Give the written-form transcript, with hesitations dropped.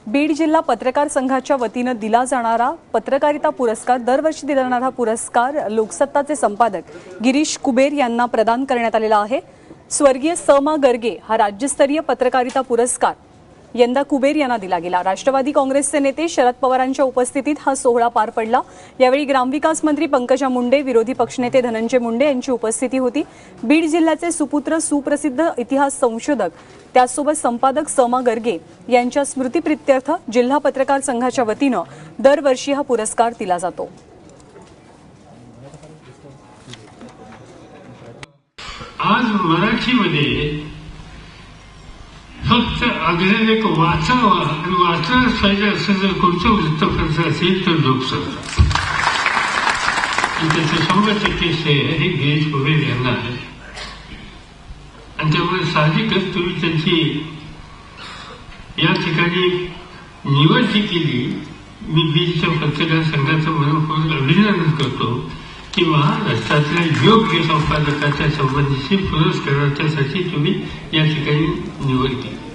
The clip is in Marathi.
बीड जिल्हा पत्रकार संघाच्या वतीनं दिला जाणारा पत्रकारिता पुरस्कार दरवर्षी दिला जाणारा पुरस्कार लोकसत्ताचे संपादक गिरीश कुबेर यांना प्रदान करण्यात आलेला आहे। स्वर्गीय समा गर्गे हा राज्यस्तरीय पत्रकारिता पुरस्कार यंदा कुबेर यांना दिला गेला। राष्ट्रवादी काँग्रेसचे नेते शरद पवारांच्या उपस्थितीत हा सोहळा पार पडला। यावेळी ग्रामविकास मंत्री पंकजा मुंडे, विरोधी पक्षनेते धनंजय मुंडे यांची उपस्थिती होती। बीड जिल्ह्याचे सुपुत्र सुप्रसिद्ध इतिहास संशोधक त्यासोबत संपादक समा गर्गे यांच्या स्मृतिप्रित्यर्थ जिल्हा पत्रकार संघाच्या वतीनं दरवर्षी हा पुरस्कार दिला जातो। आज मराठीमध्ये फक्त अग्रलेख वाचावा आणि वाचलंच पाहिजे असं जर कोणतं वृत्तपत्र असेल तर लोकसत्ता, आणि त्याचं 100% श्रेय हे गिरीश कुबेर यांना आहे। आणि त्यामुळे साहजिकच तुम्ही त्यांची या ठिकाणी निवड जी केली, मी बीडच्या पत्रकार संघाचं मनपूर्वक अभिनंदन करतो की महाराष्ट्रातल्या योग्य संपादकाच्या संबंधीची पुरस्काराच्यासाठी तुम्ही या ठिकाणी निवड केली।